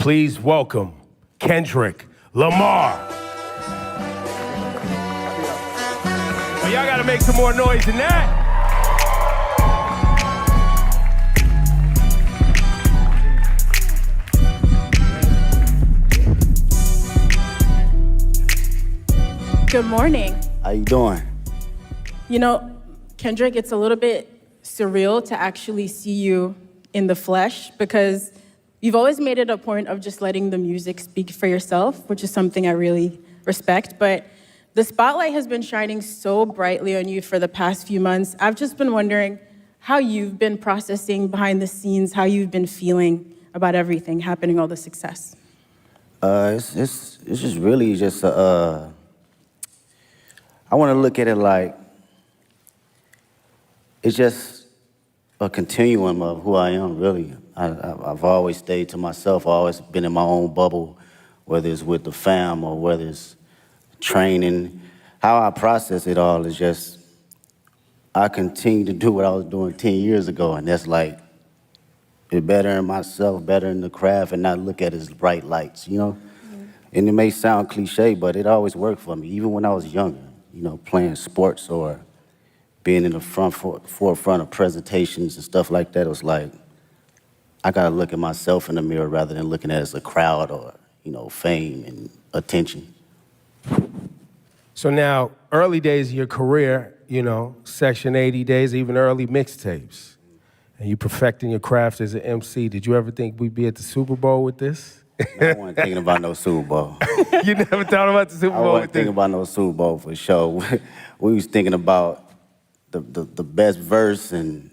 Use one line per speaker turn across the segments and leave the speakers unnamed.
Please welcome Kendrick Lamar. Well, y'all gotta make some more noise than that.
Good morning.
How you doing?
You know, Kendrick, it's a little bit surreal to actually see you in the flesh because you've always made it a point of just letting the music speak for yourself, which is something I really respect. But the spotlight has been shining so brightly on you for the past few months. I've just been wondering how you've been processing behind the scenes, how you've been feeling about everything happening, all the success.
It's just really just I want to look at it like it's just a continuum of who I am, really. I've always stayed to myself. I've always been in my own bubble, whether it's with the fam or whether it's training. How I process it all is just I continue to do what I was doing 10 years ago, and that's like it better in myself, better in the craft, and not look at it as bright lights, you know? Mm-hmm. And it may sound cliche, but it always worked for me, even when I was younger. You know, playing sports or being in the forefront of presentations and stuff like that. It was like, I gotta look at myself in the mirror rather than looking at it as a crowd or, you know, fame and attention.
So now, early days of your career, you know, Section 80 days, even early mixtapes, and you perfecting your craft as an MC. Did you ever think we'd be at the Super Bowl with this?
I wasn't thinking about no Super Bowl.
You never thought about the Super Bowl?
I wasn't thinking about no Super Bowl for sure. We was thinking about the best verse and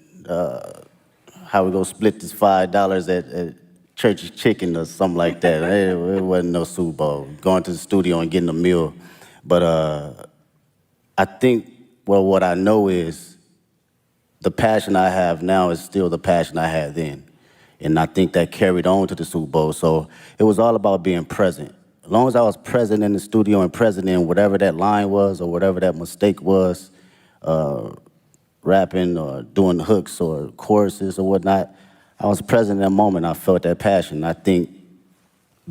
how we gonna split this $5 at Church's Chicken or something like that. It wasn't no Super Bowl. Going to the studio and getting a meal. But I think, well, what I know is the passion I have now is still the passion I had then. And I think that carried on to the Super Bowl. So it was all about being present. As long as I was present in the studio and present in whatever that line was or whatever that mistake was, rapping or doing the hooks or choruses or whatnot, I was present in that moment. I felt that passion. I think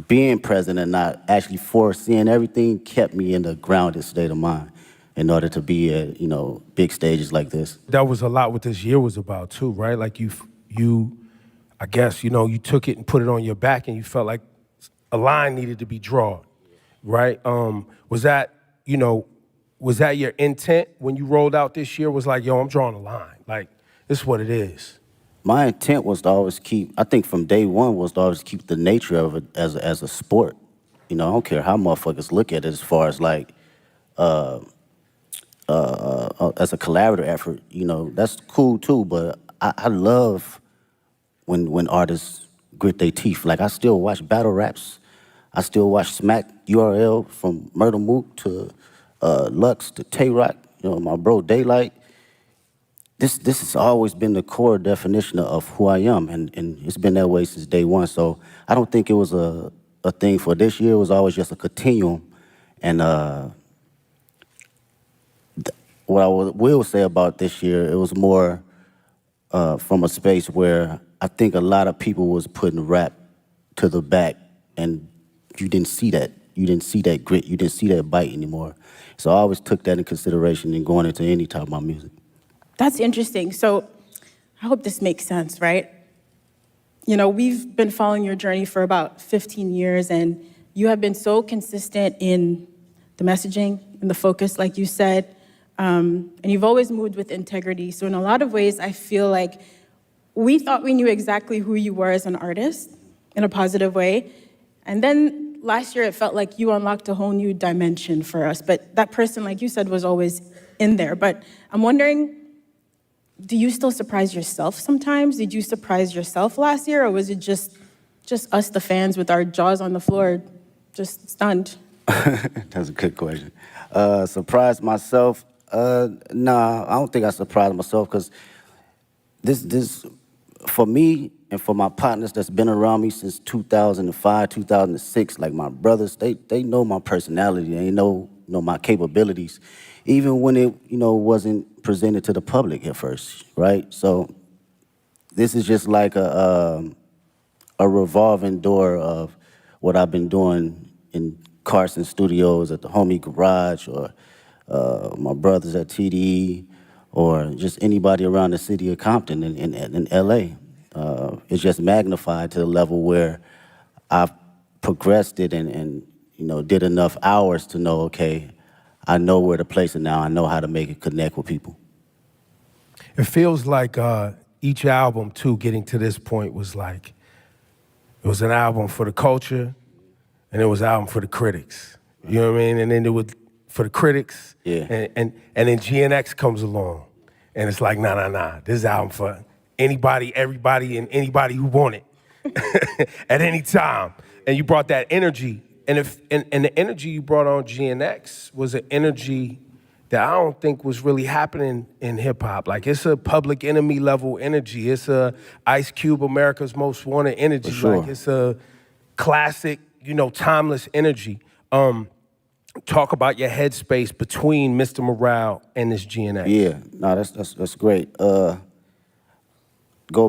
being present and not actually foreseeing everything kept me in the grounded state of mind in order to be at, you know, big stages like this.
That was a lot what this year was about too, right? Like you I guess, you know, you took it and put it on your back and you felt like a line needed to be drawn, right? Was that your intent when you rolled out this year? Was like, yo, I'm drawing a line. Like, this is what it is.
My intent was to always keep, I think from day one was to always keep the nature of it as a sport. You know, I don't care how motherfuckers look at it as far as like, as a collaborative effort, you know, that's cool too, but I love when artists grit their teeth. Like, I still watch battle raps. I still watch Smack URL from Murder Mook to Lux to Tay-Rock, you know, my bro Daylight. This has always been the core definition of who I am, and it's been that way since day one. So I don't think it was a thing for this year. It was always just a continuum. And what I will say about this year, it was more from a space where I think a lot of people was putting rap to the back, and you didn't see that. You didn't see that grit. You didn't see that bite anymore. So I always took that in consideration in going into any type of my music.
That's interesting. So I hope this makes sense, right? You know, we've been following your journey for about 15 years, and you have been so consistent in the messaging and the focus, like you said, and you've always moved with integrity. So in a lot of ways, I feel like we thought we knew exactly who you were as an artist in a positive way. And then last year, it felt like you unlocked a whole new dimension for us. But that person, like you said, was always in there. But I'm wondering, do you still surprise yourself sometimes? Did you surprise yourself last year? Or was it just us, the fans, with our jaws on the floor, just stunned?
That's a good question. Surprised myself? Nah, I don't think I surprised myself, because this, for me and for my partners that's been around me since 2005, 2006, like my brothers, they know my personality, they know my capabilities, even when it, you know, wasn't presented to the public at first, right? So this is just like a revolving door of what I've been doing in Carson Studios, at the homie garage, or my brothers at TDE, or just anybody around the city of Compton in LA. It's just magnified to the level where I've progressed it and you know, did enough hours to know, okay, I know where to place it now. I know how to make it connect with people.
It feels like each album, too, getting to this point was like, it was an album for the culture, and it was an album for the critics. You know what I mean? And then it was for the critics,
Yeah.
and then GNX comes along, and it's like, nah. This is an album for anybody, everybody, and anybody who want it at any time. And you brought that energy, and the energy you brought on GNX was an energy that I don't think was really happening in hip hop. Like, it's a Public Enemy level energy. It's a Ice Cube, America's Most Wanted energy.
For sure.
Like, it's a classic, you know, timeless energy. Talk about your headspace between Mr. Morale and this GNX.
Yeah, no, that's great. Go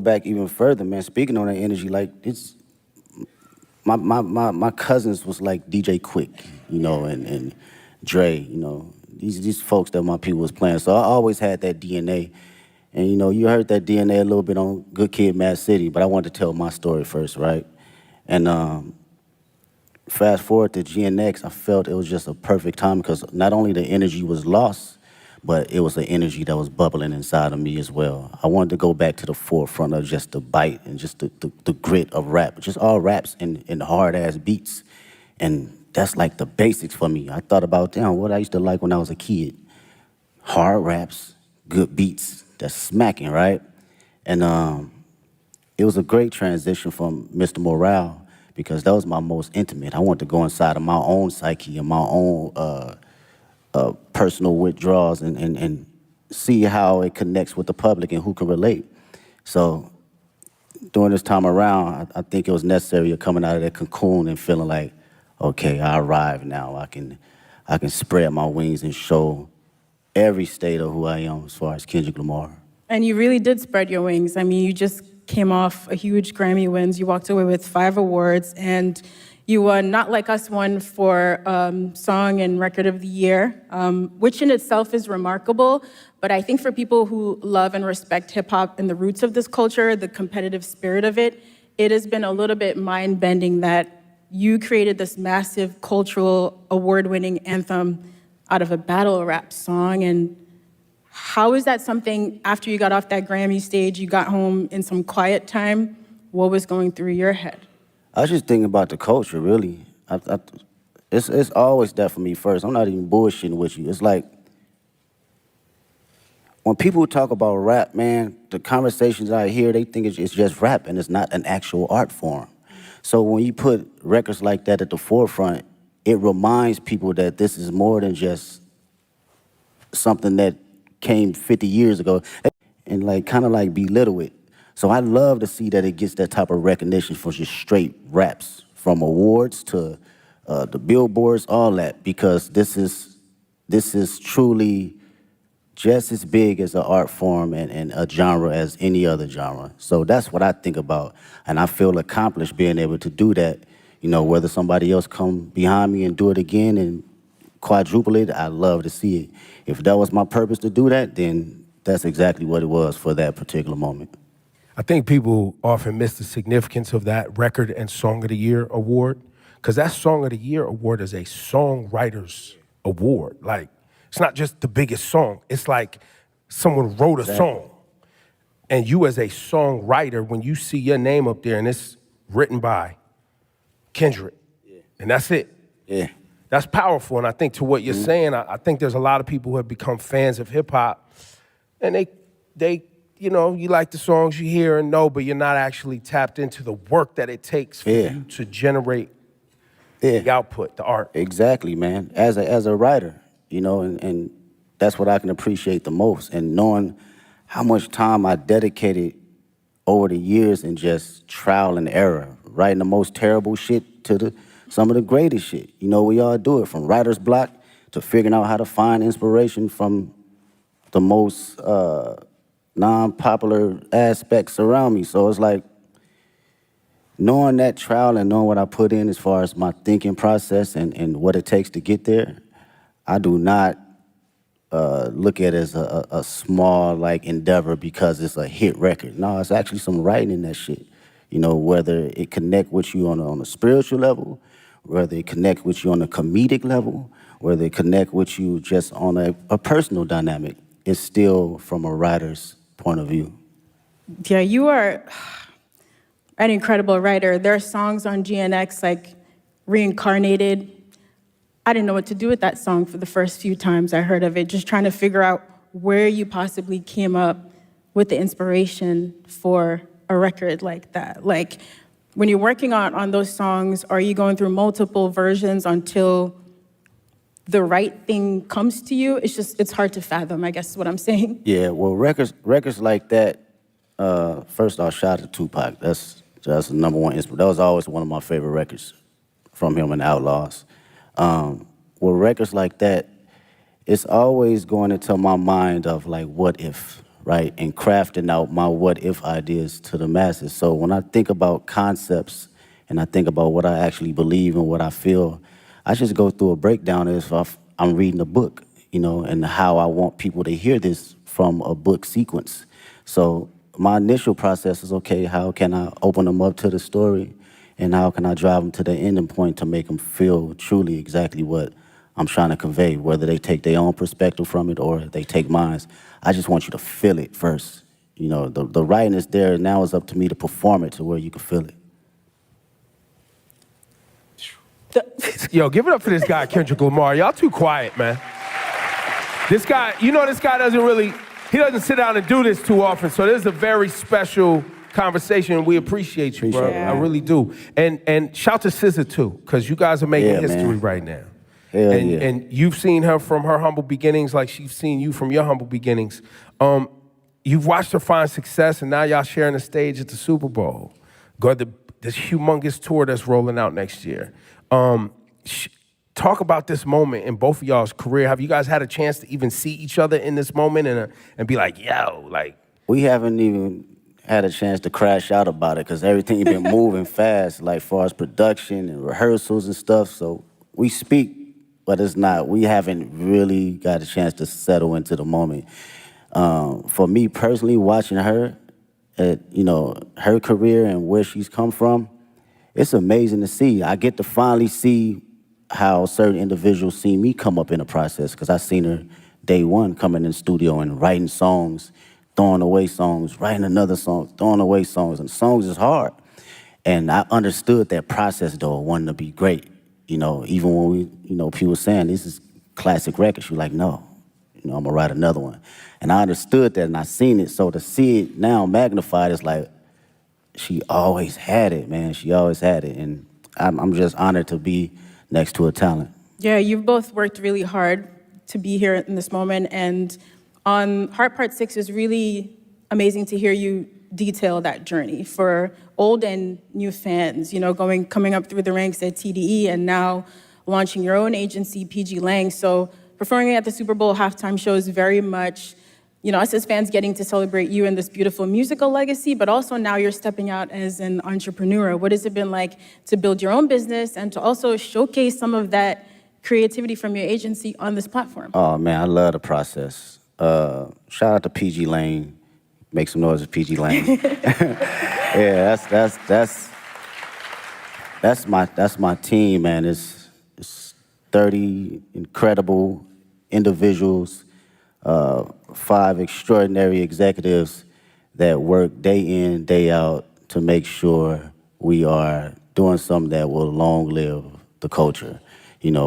back even further, man. Speaking on that energy, like it's my cousins was like DJ Quick, you know, and Dre, you know, these folks that my people was playing. So I always had that DNA. And you know, you heard that DNA a little bit on Good Kid, Mad City, but I wanted to tell my story first, right? And fast forward to GNX, I felt it was just a perfect time because not only the energy was lost, but it was an energy that was bubbling inside of me as well. I wanted to go back to the forefront of just the bite and just the grit of rap, just all raps and hard-ass beats. And that's like the basics for me. I thought about, damn, what I used to like when I was a kid. Hard raps, good beats, that's smacking, right? And it was a great transition from Mr. Morale because that was my most intimate. I wanted to go inside of my own psyche and my own personal withdrawals and see how it connects with the public and who can relate. So during this time around, I think it was necessary of coming out of that cocoon and feeling like, okay, I arrived now. I can spread my wings and show every state of who I am as far as Kendrick Lamar.
And you really did spread your wings. I mean, you just came off a huge Grammy wins. You walked away with 5 awards, and you won Not Like Us won for Song and Record of the Year, which in itself is remarkable. But I think for people who love and respect hip hop and the roots of this culture, the competitive spirit of it, it has been a little bit mind-bending that you created this massive cultural award-winning anthem out of a battle rap song. And how is that something, after you got off that Grammy stage, you got home in some quiet time, what was going through your head?
I was just thinking about the culture, really. It's always that for me first. I'm not even bullshitting with you. It's like, when people talk about rap, man, the conversations I hear, they think it's just rap and it's not an actual art form. So when you put records like that at the forefront, it reminds people that this is more than just something that came 50 years ago and like kind of like belittle it. So I love to see that it gets that type of recognition for just straight raps, from awards to the billboards, all that, because this is truly just as big as an art form and a genre as any other genre. So that's what I think about, and I feel accomplished being able to do that. You know, whether somebody else come behind me and do it again and quadruple it, I love to see it. If that was my purpose to do that, then that's exactly what it was for that particular moment.
I think people often miss the significance of that Record and Song of the Year award, because that Song of the Year award is a songwriter's award. Like, it's not just the biggest song. It's like someone wrote a song. And you as a songwriter, when you see your name up there and it's written by Kendrick, and that's it.
Yeah.
That's powerful. And I think to what you're saying, I think there's a lot of people who have become fans of hip hop, and they, you know, you like the songs you hear and know, but you're not actually tapped into the work that it takes for you to generate the output, the art.
Exactly, man. As a writer, you know, and that's what I can appreciate the most. And knowing how much time I dedicated over the years in just trial and error, writing the most terrible shit to some of the greatest shit. You know, we all do it, from writer's block to figuring out how to find inspiration from the most non-popular aspects around me. So it's like, knowing that trial and knowing what I put in as far as my thinking process and what it takes to get there, I do not look at it as a small like endeavor because it's a hit record. No, it's actually some writing in that shit. You know, whether it connect with you on a spiritual level, whether it connect with you on a comedic level, whether it connect with you just on a personal dynamic, it's still from a writer's point of view.
Yeah, you are an incredible writer. There are songs on GNX like Reincarnated. I didn't know what to do with that song for the first few times I heard of it, just trying to figure out where you possibly came up with the inspiration for a record like that. Like, when you're working on those songs, are you going through multiple versions until the right thing comes to you? It's hard to fathom, I guess is what I'm saying.
Yeah, well, records like that, first off, shout out to Tupac. That's the number one inspiration. That was always one of my favorite records from him and Outlaws. With records like that, it's always going into my mind of like, what if, right? And crafting out my what if ideas to the masses. So when I think about concepts and I think about what I actually believe and what I feel, I just go through a breakdown as if I'm reading a book, you know, and how I want people to hear this from a book sequence. So my initial process is, okay, how can I open them up to the story? And how can I drive them to the ending point to make them feel truly exactly what I'm trying to convey, whether they take their own perspective from it or they take mine. I just want you to feel it first. You know, the writing is there, and now it's up to me to perform it to where you can feel it.
Yo, give it up for this guy, Kendrick Lamar. Y'all too quiet, man. This guy, you know, this guy he doesn't sit down and do this too often, so this is a very special conversation, and we appreciate you, bro.
Yeah.
I really do. And shout to SZA too, because you guys are making history
man.
right now.
Hell
and,
yeah.
and you've seen her from her humble beginnings like she's seen you from your humble beginnings. You've watched her find success, and now y'all sharing the stage at the Super Bowl. This humongous tour that's rolling out next year. Talk about this moment in both of y'all's career. Have you guys had a chance to even see each other in this moment and be like, yo, like?
We haven't even had a chance to crash out about it because everything been moving fast, like far as production and rehearsals and stuff. So we speak, but we haven't really got a chance to settle into the moment. For me personally, watching her, her career and where she's come from, it's amazing to see. I get to finally see how certain individuals see me come up in the process, because I seen her day one coming in the studio and writing songs, throwing away songs, writing another song, throwing away songs, and songs is hard. And I understood that process, though, wanting to be great. You know, even when people saying, this is classic record, she was like, no, I'm gonna write another one. And I understood that, and I seen it, so to see it now magnified, it's like, she always had it, man. She always had it, and I'm just honored to be next to a talent.
Yeah, you've both worked really hard to be here in this moment, and on Heart Part 6 is really amazing to hear you detail that journey for old and new fans, coming up through the ranks at TDE and now launching your own agency, pgLang. So performing at the Super Bowl halftime show is very much, us as fans getting to celebrate you and this beautiful musical legacy, but also now you're stepping out as an entrepreneur. What has it been like to build your own business and to also showcase some of that creativity from your agency on this platform? Oh
man, I love the process. Shout out to pgLang. Make some noise with pgLang. Yeah, that's my team, man. It's 30 incredible individuals, 5 extraordinary executives that work day in, day out to make sure we are doing something that will long live the culture.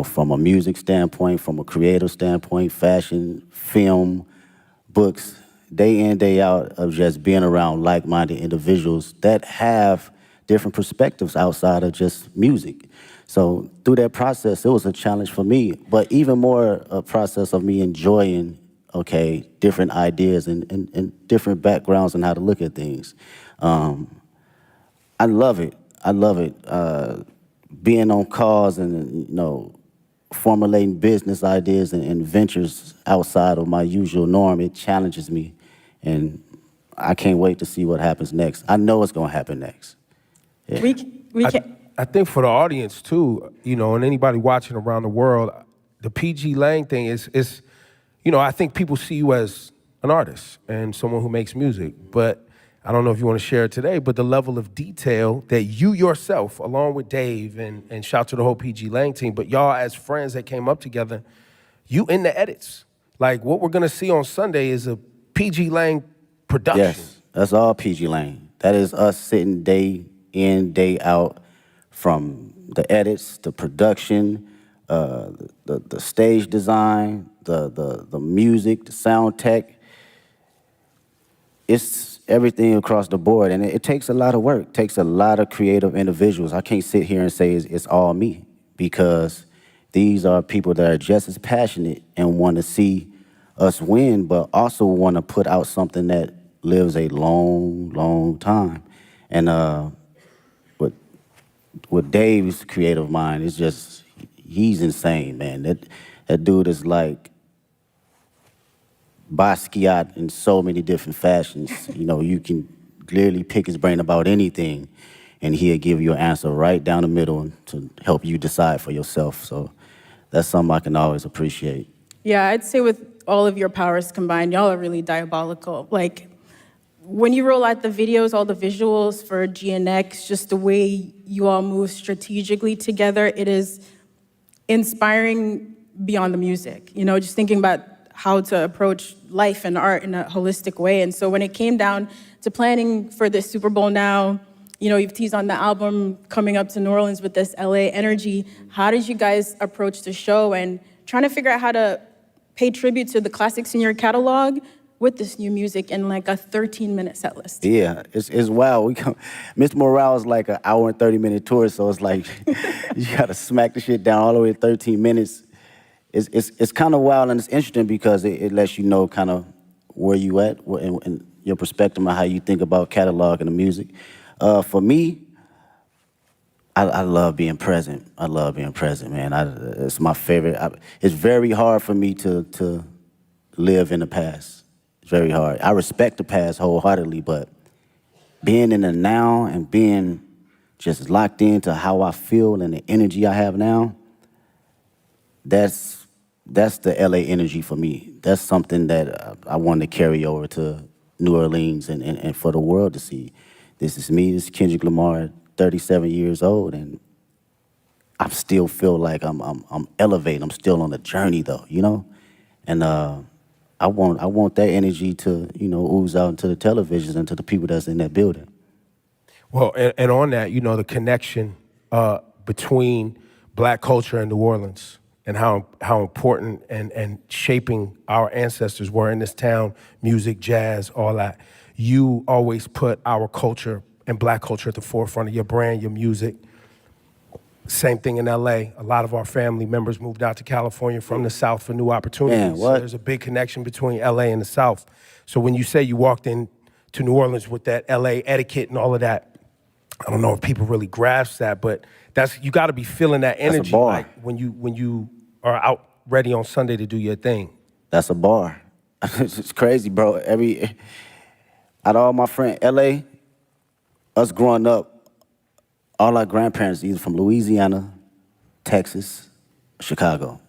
From a music standpoint, from a creative standpoint, fashion, film, books, day in, day out of just being around like-minded individuals that have different perspectives outside of just music. So through that process, it was a challenge for me, but even more a process of me enjoying, different ideas and different backgrounds and how to look at things. I love it. Being on calls and, formulating business ideas and ventures outside of my usual norm, it challenges me. And I can't wait to see what happens next. I know it's going to happen next.
We can.
I think for the audience too, you know, and anybody watching around the world, the pgLang thing is, you know, I think people see you as an artist and someone who makes music, but I don't know if you want to share it today, but the level of detail that you yourself, along with Dave and shout to the whole pgLang team, but y'all as friends that came up together, you in the edits. Like what we're gonna see on Sunday is a pgLang production.
Yes, that's all pgLang. That is us sitting day in, day out, from the edits, the production, the stage design, the music, the sound tech. It's everything across the board, and it takes a lot of work. It takes a lot of creative individuals. I can't sit here and say it's all me, because these are people that are just as passionate and want to see us win, but also want to put out something that lives a long, long time. And with Dave's creative mind, it's just, he's insane, man. That dude is like Basquiat in so many different fashions. You know, you can clearly pick his brain about anything, and he'll give you an answer right down the middle to help you decide for yourself. So that's something I can always appreciate.
Yeah, I'd say with all of your powers combined, y'all are really diabolical. Like, when you roll out the videos, all the visuals for GNX, just the way you all move strategically together, it is inspiring beyond the music. You know, just thinking about how to approach life and art in a holistic way. And so when it came down to planning for this Super Bowl now, you know, you've teased on the album coming up to New Orleans with this LA energy. How did you guys approach the show and trying to figure out how to pay tribute to the classics in your catalog with this new music in like a 13-minute set list?
Yeah, it's wild. Mr. Morale's like an hour and 30-minute tour, so it's like you gotta smack the shit down all the way to 13 minutes. It's kind of wild, and it's interesting because it lets you know kind of where you at and your perspective on how you think about catalog and the music. For me, I love being present. I love being present, man. It's my favorite. It's very hard for me to live in the past. It's very hard. I respect the past wholeheartedly, but being in the now and being just locked into how I feel and the energy I have now, that's the LA energy for me. That's something that I want to carry over to New Orleans and for the world to see. This is me, this is Kendrick Lamar, 37 years old, and I still feel like I'm elevating. I'm still on the journey though, you know? And I want that energy to, you know, ooze out into the televisions and to the people that's in that building.
Well, and on that, you know, the connection between Black culture and New Orleans and how important and shaping our ancestors were in this town, music, jazz, all that. You always put our culture and Black culture at the forefront of your brand, your music. Same thing in LA. A lot of our family members moved out to California from the South for new opportunities.
Man, what?
So there's a big connection between LA and the South. So when you say you walked in to New Orleans with that LA etiquette and all of that, I don't know if people really grasp that, but you got to be feeling that energy.
That's a bar.
Like when you are out ready on Sunday to do your thing.
That's a bar. It's crazy, bro. Out of all my friends, LA, us growing up, all our grandparents either from Louisiana, Texas, Chicago,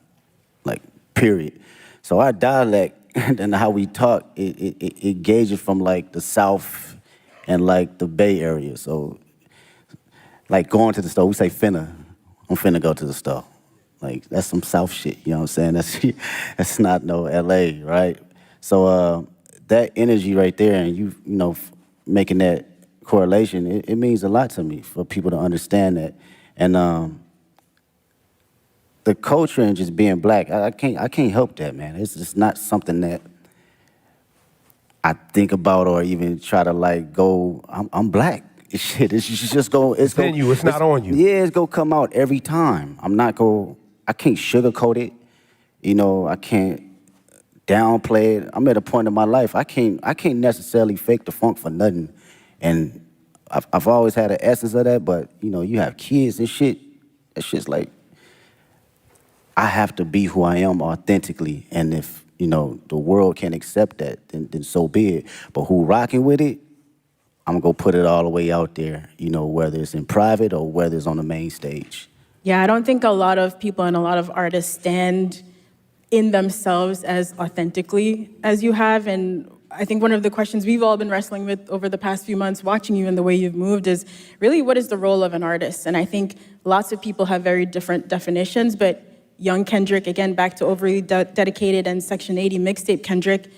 like, period. So our dialect and how we talk, it gauges from like the South and like the Bay Area. So like going to the store, we say finna. I'm finna go to the store. Like that's some South shit, you know what I'm saying? That's not no LA, right? So that energy right there and you know, making that correlation, it means a lot to me for people to understand that. And the culture and just being Black, I can't help that, man. It's just not something that I think about or even try to like go, I'm Black. Shit, it's just go.
It's in you, it's not on you.
Yeah, it's gonna come out every time. I can't sugarcoat it. You know, I can't downplay it. I'm at a point in my life, I can't necessarily fake the funk for nothing. And I've always had an essence of that, but you know, you have kids and shit. That shit's like, I have to be who I am authentically. And if, you know, the world can't accept that, then so be it. But who rocking with it, I'm gonna put it all the way out there, you know, whether it's in private or whether it's on the main stage.
Yeah, I don't think a lot of people and a lot of artists stand in themselves as authentically as you have. And I think one of the questions we've all been wrestling with over the past few months, watching you and the way you've moved, is really what is the role of an artist? And I think lots of people have very different definitions, but young Kendrick, again, back to overly dedicated and Section 80 mixtape Kendrick,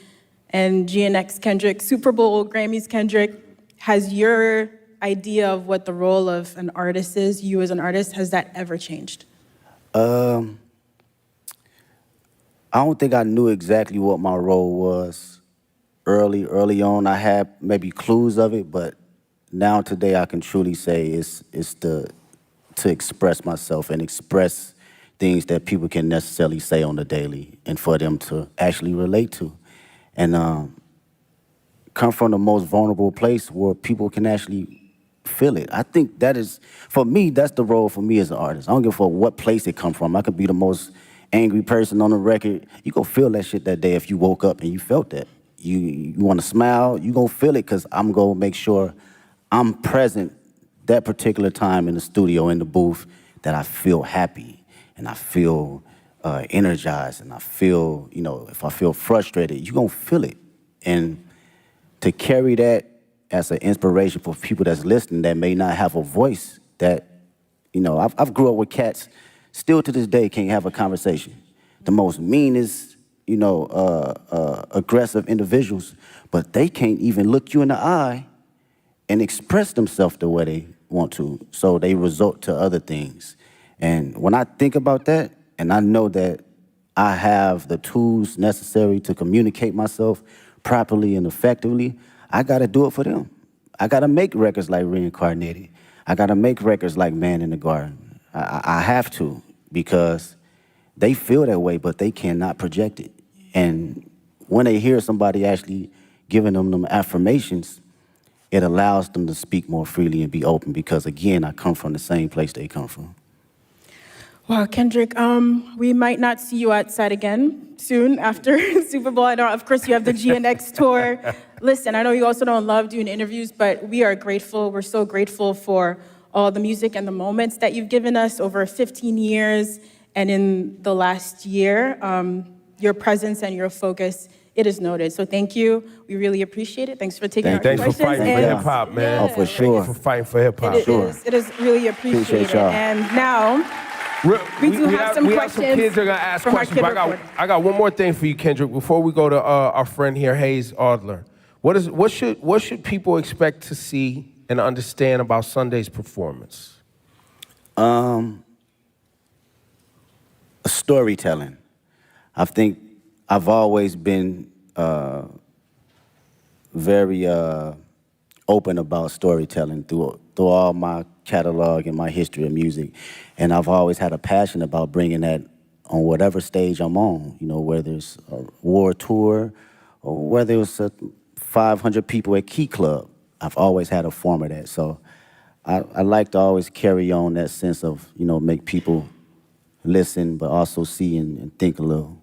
and GNX Kendrick, Super Bowl, Grammys Kendrick, has your idea of what the role of an artist is, you as an artist, has that ever changed?
I don't think I knew exactly what my role was early on. I had maybe clues of it, but now today I can truly say it's to express myself and express things that people can necessarily say on the daily and for them to actually relate to. And come from the most vulnerable place where people can actually feel it. I think that is, for me, that's the role for me as an artist. I don't give a fuck what place it come from. I could be the most angry person on the record. You gonna feel that shit that day if you woke up and you felt that. You wanna smile, you gonna feel it, because I'm gonna make sure I'm present that particular time in the studio, in the booth, that I feel happy and I feel energized and I feel, you know, if I feel frustrated, you gonna feel it. And to carry that as an inspiration for people that's listening that may not have a voice, that, you know, I've grew up with cats, still to this day can't have a conversation. The most meanest, you know, aggressive individuals, but they can't even look you in the eye and express themselves the way they want to, so they resort to other things. And when I think about that, and I know that I have the tools necessary to communicate myself properly and effectively, I gotta do it for them. I gotta make records like Reincarnated. I gotta make records like Man in the Garden. I have to, because they feel that way, but they cannot project it. And when they hear somebody actually giving them affirmations, it allows them to speak more freely and be open, because again, I come from the same place they come from.
Wow, Kendrick, we might not see you outside again soon after Super Bowl. I know, of course, you have the GNX tour. Listen, I know you also don't love doing interviews, but we are grateful. We're so grateful for all the music and the moments that you've given us over 15 years. And in the last year, your presence and your focus, it is noted. So thank you. We really appreciate it. Thanks for taking our questions.
Thanks for fighting for hip hop, man.
Oh, for sure.
Thank you for fighting for hip hop.
It is really appreciated.
Appreciate y'all.
And now, we have some
kids that are gonna ask questions. But I got one more thing for you, Kendrick, before we go to our friend here, Hayes Adler. What should people expect to see and understand about Sunday's performance?
Storytelling. I think I've always been very open about storytelling through all my catalog and my history of music. And I've always had a passion about bringing that on whatever stage I'm on, you know, whether it's a war tour or whether it's 500 people at Key Club. I've always had a form of that. So I like to always carry on that sense of, you know, make people listen, but also see and think a little.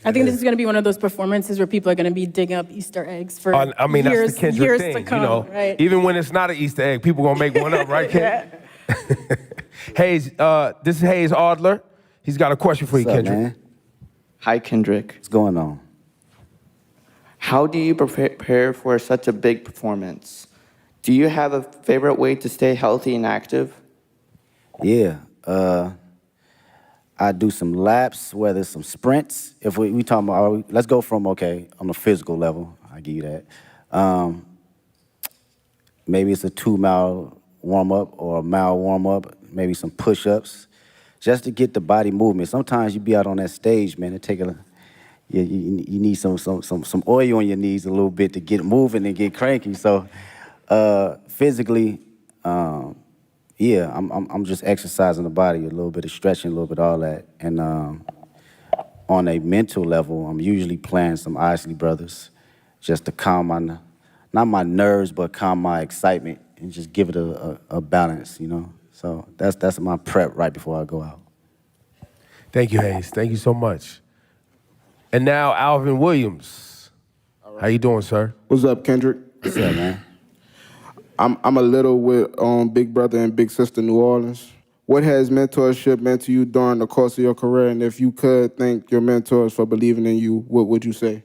I think this is going to be one of those performances where people are going to be digging up Easter eggs for
I mean,
years,
that's the Kendrick
years
thing,
to come,
you know.
right?
Even when it's not an Easter egg, people gonna make one up, right, Ken? Hayes, this is Hayes Adler. He's got a question for you,
What's up,
Kendrick.
man?
Hi, Kendrick.
What's going on?
How do you prepare for such a big performance? Do you have a favorite way to stay healthy and active?
Yeah, I do some laps, whether it's some sprints. If we talking about, let's go from, okay, on the physical level, I'll give you that. Maybe it's a 2-mile warm-up or a mile warm-up, maybe some push-ups, just to get the body movement. Sometimes you be out on that stage, man, you need some oil on your knees a little bit to get moving and get cranky. So physically, yeah, I'm just exercising the body, a little bit of stretching, a little bit of all that. And on a mental level, I'm usually playing some Isley Brothers just to calm not my nerves, but calm my excitement and just give it a balance, you know? So that's my prep right before I go out.
Thank you, Hayes. Thank you so much. And now, Alvin Williams. How you doing, sir?
What's up, Kendrick?
What's up, man?
I'm a little with Big Brother and Big Sister New Orleans. What has mentorship meant to you during the course of your career? And if you could thank your mentors for believing in you, what would you say?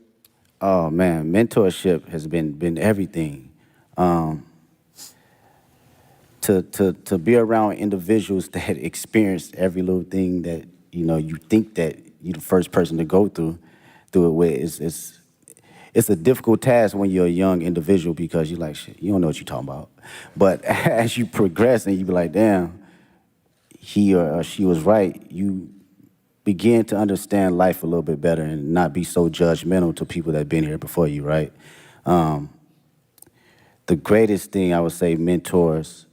Oh man, mentorship has been everything. To be around individuals that experience every little thing that you think that you're the first person to go through it with it's a difficult task when you're a young individual because you're like, shit, you don't know what you're talking about. But as you progress and you be like, damn, he or she was right, you begin to understand life a little bit better and not be so judgmental to people that have been here before you, right? The greatest thing I would say mentors,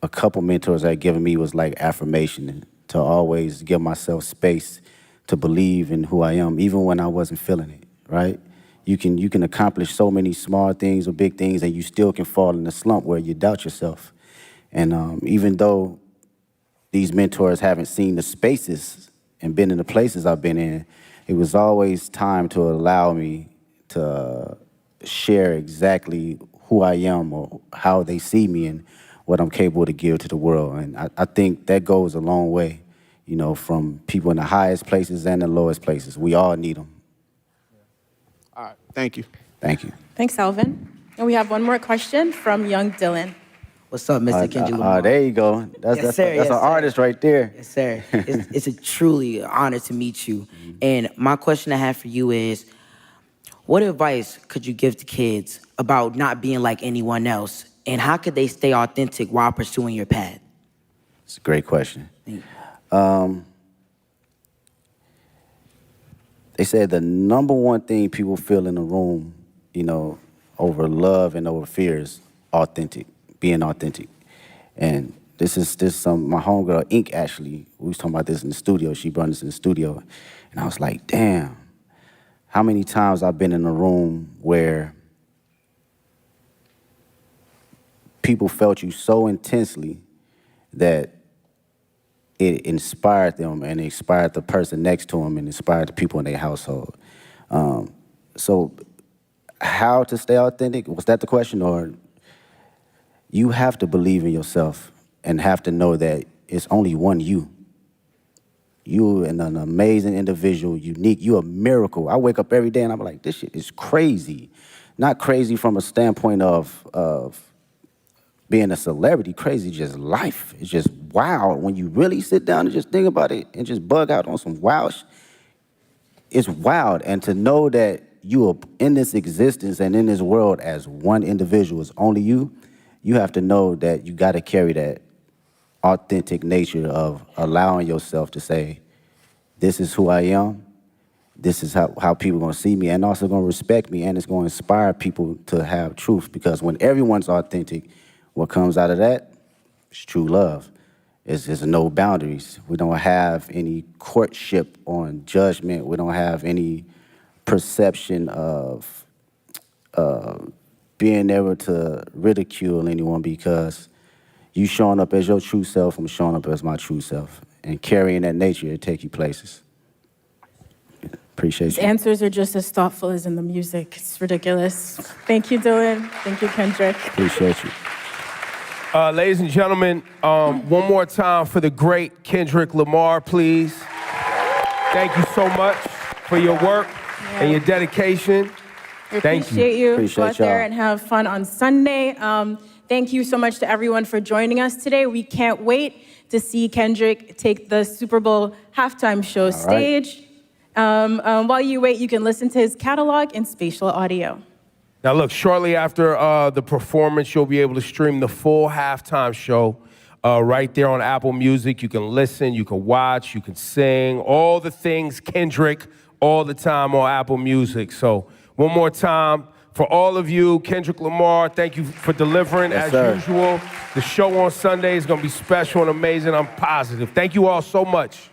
a couple mentors that given me was like affirmation and to always give myself space to believe in who I am, even when I wasn't feeling it, right? You can accomplish so many small things or big things and you still can fall in a slump where you doubt yourself. And even though these mentors haven't seen the spaces and been in the places I've been in, it was always time to allow me to share exactly who I am or how they see me and what I'm capable to give to the world. And I think that goes a long way, from people in the highest places and the lowest places. We all need them.
All right, thank you.
Thank you.
Thanks, Alvin. And we have one more question from young Dylan.
What's up, Mr. Kendrick Lamar?
There you go. That's an artist right there.
Yes, sir. It's a truly honor to meet you. And my question I have for you is, what advice could you give to kids about not being like anyone else? And how could they stay authentic while pursuing your path?
It's a great question. They said the number one thing people feel in the room, over love and over fear is being authentic. And this is my homegirl, Ink, actually, we was talking about this in the studio. She brought us in the studio. And I was like, damn, how many times I've been in a room where people felt you so intensely that it inspired them and it inspired the person next to them and inspired the people in their household. So how to stay authentic? Was that the question? Or you have to believe in yourself and have to know that it's only one you. You're an amazing individual, unique. You're a miracle. I wake up every day and I'm like, this shit is crazy. Not crazy from a standpoint of being a celebrity, crazy, just life. It's just wild. When you really sit down and just think about it and just bug out on some wild shit, it's wild. And to know that you are in this existence and in this world as one individual, is only you, you have to know that you got to carry that authentic nature of allowing yourself to say, this is who I am, this is how people are going to see me and also going to respect me, and it's going to inspire people to have truth. Because when everyone's authentic, what comes out of that is true love. There's no boundaries. We don't have any courtship on judgment. We don't have any perception of being able to ridicule anyone, because you showing up as your true self, I'm showing up as my true self. And carrying that nature, it take you places. Appreciate
His
you.
answers are just as thoughtful as in the music. It's ridiculous. Thank you, Dylan. Thank you, Kendrick.
Appreciate you.
Ladies and gentlemen, one more time for the great Kendrick Lamar, please. Thank you so much for your work and your dedication.
We
Thank you.
appreciate you.
Appreciate
Go out there
y'all.
and have fun on Sunday. Thank you so much to everyone for joining us today. We can't wait to see Kendrick take the Super Bowl halftime show stage. While you wait, you can listen to his catalog in spatial audio.
Now look, shortly after the performance, you'll be able to stream the full halftime show right there on Apple Music. You can listen, you can watch, you can sing, all the things Kendrick all the time on Apple Music. So one more time, for all of you, Kendrick Lamar, thank you for delivering as usual. The show on Sunday is gonna be special and amazing, I'm positive. Thank you all so much.